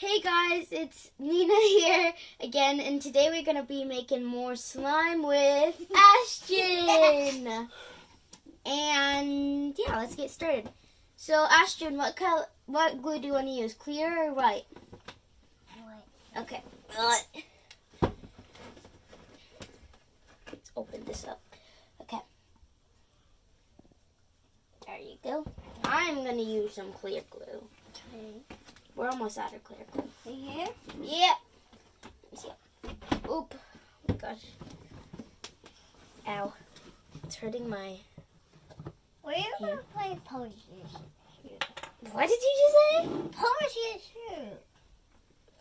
Hey guys, it's Nina here again, and today we're going to be making more slime with Ashton. And yeah, let's get started. So Ashton, what glue do you want to use, clear or white? White. Okay. Let's open this up. Okay. There you go. I'm going to use some clear glue. Okay. We're almost out of clear glue. Here? Yeah. Oop. Oh my gosh. Ow. It's hurting my... We're going to play polish shoot. What did you just say? Polish shoot.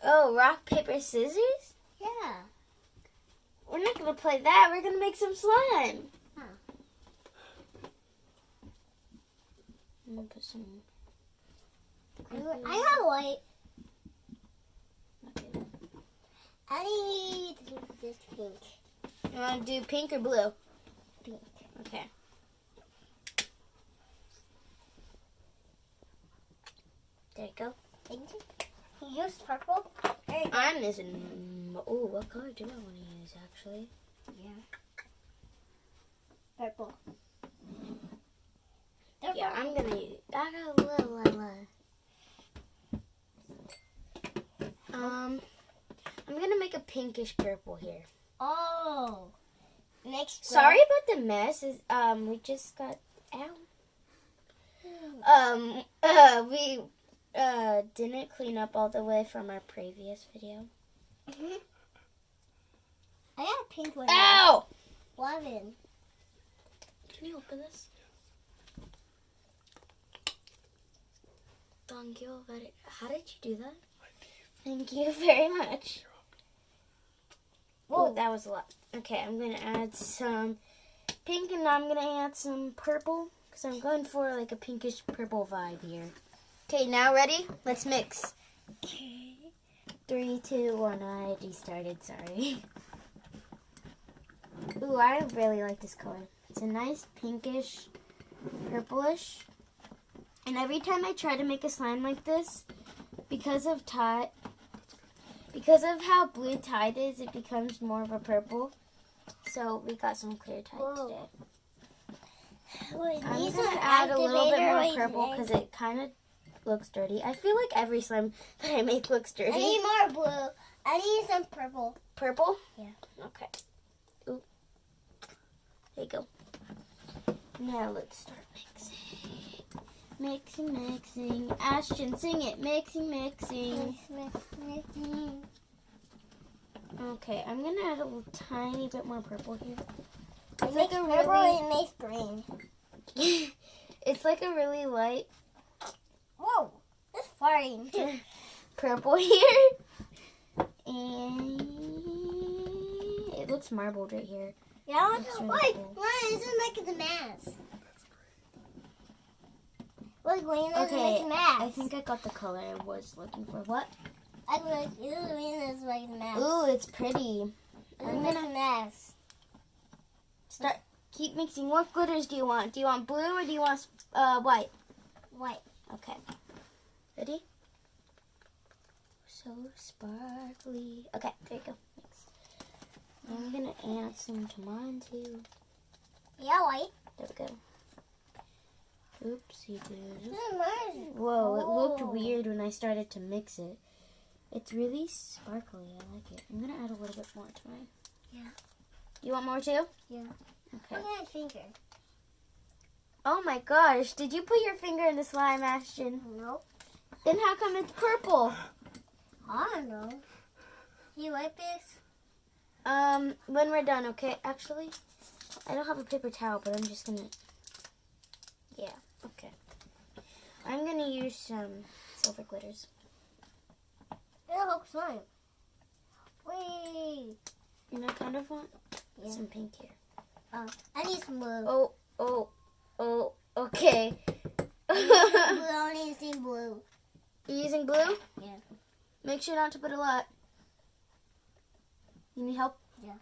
Oh, rock, paper, scissors? Yeah. We're not going to play that. We're going to make some slime. Huh. I'm going to put some... I got white. Okay. I need this pink. You want to do pink or blue? Pink. Okay. There you go. Thank you. You use purple? I'm using... Oh, what color do I want to use, actually? Yeah. Purple. Yeah, I'm going to use... I got a little... I'm going to make a pinkish purple here. Oh. Next. Sorry about the mess. We just got... Ow. We didn't clean up all the way from our previous video. I got a pink one. Ow! 11. Can you open this? Thank you very... How did you do that? Thank you very much. Oh, that was a lot. Okay, I'm going to add some pink and I'm going to add some purple because I'm going for like a pinkish purple vibe here. Okay, now ready? Let's mix. Okay. 3, 2, 1. I already started, sorry. Ooh, I really like this color. It's a nice pinkish, purplish. And every time I try to make a slime like this, because of how blue Tide is, it becomes more of a purple. So we got some clear Tide today. Wait, I'm going to add a little bit more purple because it kind of looks dirty. I feel like every slime that I make looks dirty. I need more blue. I need some purple. Purple? Yeah. Okay. Ooh. There you go. Now let's start mixing. Mixing. Ashton, sing it. Mixing. Mixing. Okay, I'm going to add a little tiny bit more purple here. It's like a really... It makes green. It's like a really light... Whoa, it's farting. purple here. And it looks marbled right here. Yeah, That's really wait, cool. Ryan, isn't like the mask. Look, Green is Okay, like the mask. I think I got the color I was looking for. What? I like Green is like the mask. Ooh, it's pretty. I'm like gonna the mask. start. Keep mixing. What glitters do you want? Do you want blue or do you want white? White. Okay. Ready? So sparkly. Okay, there you go. Mix. I'm gonna add some to mine too. Yeah, white. There we go. Oopsie doo. Mine. Whoa, it looked weird when I started to mix it. It's really sparkly. I like it. I'm gonna add a little bit more to mine. Yeah. You want more too? Yeah. Okay. Look at that finger. Oh my gosh, did you put your finger in the slime, Ashton? Nope. Then how come it's purple? I don't know. You like this? When we're done, okay? Actually, I don't have a paper towel, but I'm just gonna... Yeah, okay. I'm gonna use some silver glitters. It looks fine. Wait. And I kind of want some pink here. Oh, I need some blue. Oh, okay. I need some blue. You using blue? Yeah. Make sure not to put a lot. You need help? Yeah.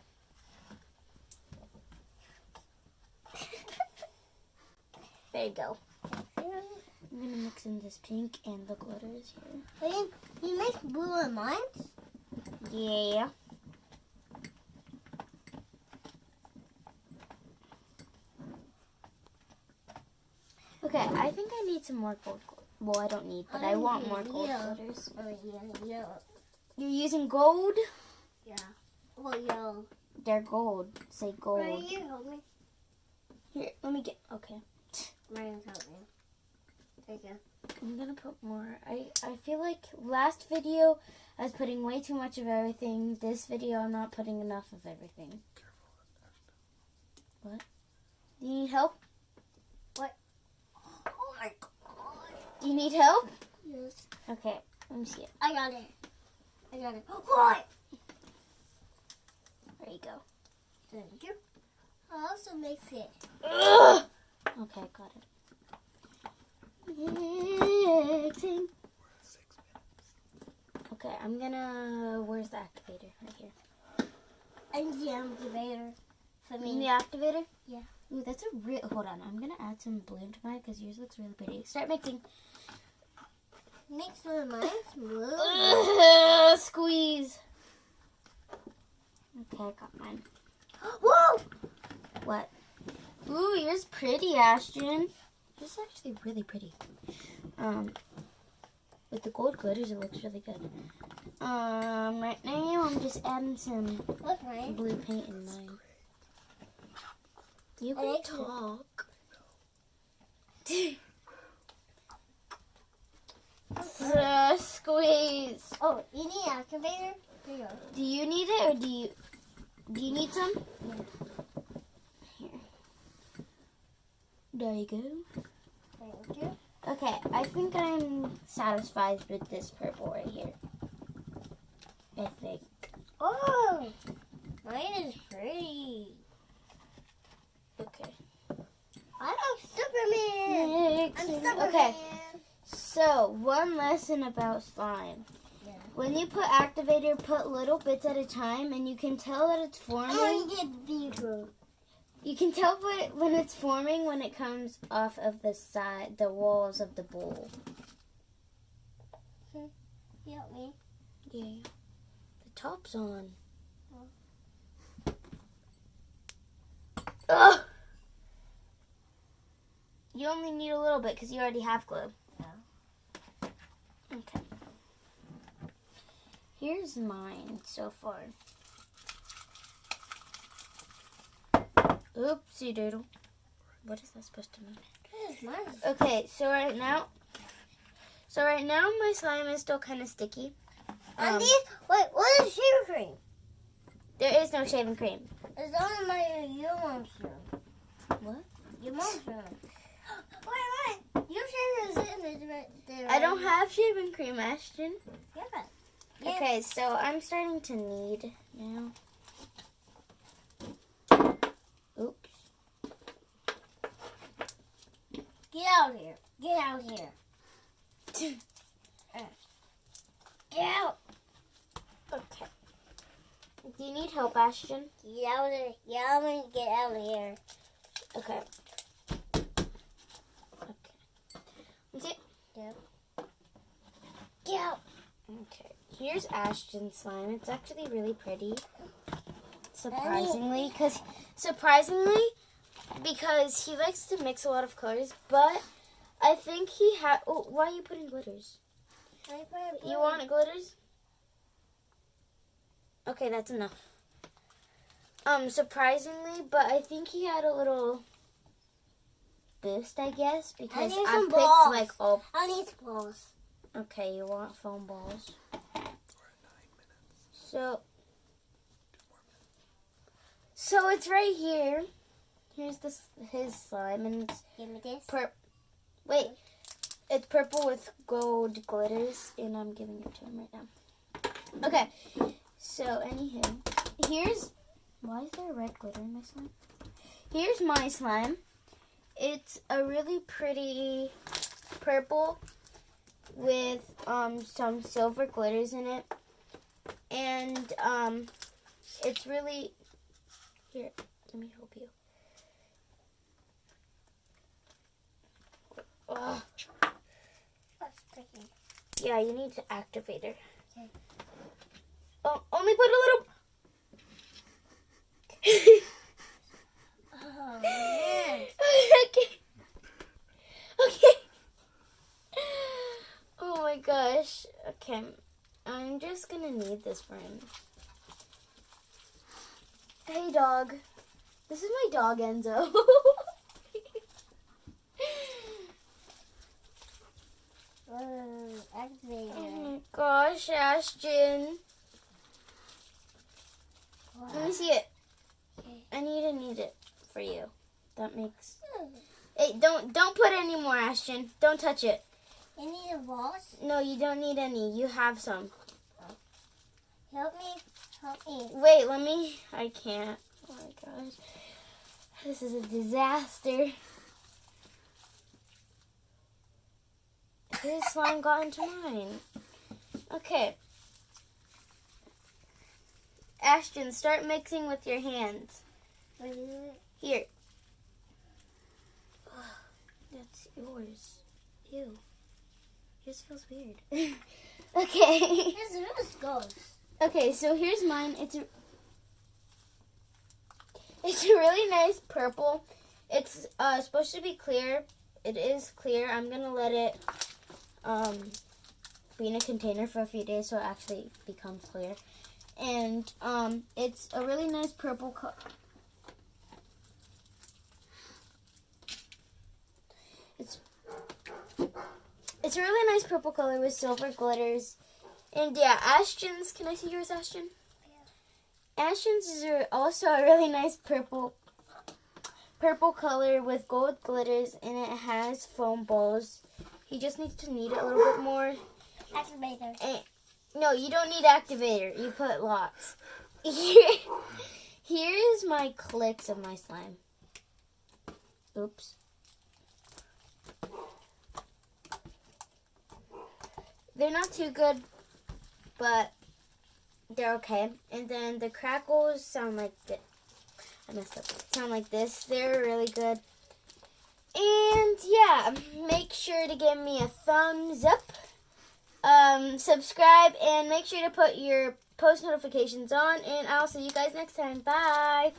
There you go. I'm gonna mix in this pink and the glitters here. Wait, you make blue and mines? Yeah. Okay, I think I need some more gold. Well, I don't need, but I want more gold glitters. Oh, yeah. You're using gold? Yeah. Well, yellow. They're gold. Say gold. Ryan, you help me. Here, let me get. Okay. Ryan, help me. There you go. I'm gonna put more. I feel like last video I was putting way too much of everything. This video I'm not putting enough of everything. What? Do you need help? What? Oh my god. Do you need help? Yes. Okay, let me see it. I got it. What? There you go. Thank you. I also mix it. Ugh! Okay, got it. Mixing. Okay, I'm gonna. Where's the activator? Right here. And the activator for You me. need the activator? Yeah. Ooh, that's a real. Hold on, I'm gonna add some blue to mine because yours looks really pretty. Start mixing. Mix one of mine blue. Ugh, squeeze. Okay, I got mine. Whoa! What? Ooh, yours pretty, Ashton. This is actually really pretty. With the gold glitters, it looks really good. Right now I'm just adding some Look, Ryan. blue paint in mine. You can talk. Squeeze. Oh, you need activator? Here you go. Do you need it or do you need some? Yeah. Here. There you go. Thank you. Okay, I think I'm satisfied with this purple right here. I think. Oh! Mine is pretty. Okay. I'm Superman! I'm Superman! Okay, so one lesson about slime. Yeah. When you put activator, put little bits at a time, and you can tell that it's forming. I get beautiful. You can tell when it's forming when it comes off of the side, the walls of the bowl. You help me. Yeah. The top's on. Ugh! You only need a little bit because you already have glue. Yeah. Okay. Here's mine so far. Oopsie doodle. What is that supposed to mean? This is mine. Okay, so right now my slime is still kind of sticky. And these, wait, what is shaving cream? There is no shaving cream. It's only your mom's room. What? Your mom's room. Wait. Your shaving is right there. I don't have shaving cream, Ashton. Yeah. Okay, so I'm starting to knead now. Oops. Get out of here. Get out of here. Get out. Okay. Do you need help, Ashton? Get out of here. Yeah, I'm going to get out of here. Okay. Okay. That's it. Yeah. Get out. Okay. Here's Ashton's slime. It's actually really pretty. Surprisingly, because he likes to mix a lot of colors, but I think he had. Oh, why are you putting glitters? You want glitters? Okay, that's enough. Surprisingly, but I think he had a little boost, I guess, because need I some picked balls. like all. I need balls. Okay, you want foam balls. So it's right here. Here's his slime, and it's Give me this. Wait, it's purple with gold glitters, and I'm giving it to him right now. Okay, so anywho, why is there red glitter in my slime? Here's my slime. It's a really pretty purple with some silver glitters in it, and it's really here. Let me help you. Ugh. sticky. Yeah, you need to activate it. Okay. Oh, only put a little. Oh, man. Okay. Okay. Oh my gosh. Okay. I'm just gonna need this friend. Hey, dog. This is my dog, Enzo. Activated. Oh my gosh, Ashton. Wow. Let me see it. Okay. I need it for you. That makes. Hey, don't put any more, Ashton. Don't touch it. You need a balls? No, you don't need any. You have some. Help me. Help me. Wait, let me. I can't. Oh my gosh. This is a disaster. His slime got into mine. Okay. Ashton, start mixing with your hands. What is it? Here. That's yours. Ew. Yours feels weird. Okay. This goes. Okay, so here's mine. It's a really nice purple. It's supposed to be clear. It is clear. I'm gonna let it be in a container for a few days so it actually becomes clear. And it's a really nice purple color. It's a really nice purple color with silver glitters. And yeah, Ashton's, can I see yours, Ashton? Yeah. Ashton's is also a really nice purple color with gold glitters, and it has foam balls. He just needs to knead it a little bit more. Activator. And, no, you don't need activator. You put lots. Here's my clicks of my slime. Oops. They're not too good, but they're okay. And then the crackles sound like this. I messed up. Sound like this. They're really good. And yeah, make sure to give me a thumbs up. Subscribe and make sure to put your post notifications on. And I'll see you guys next time. Bye.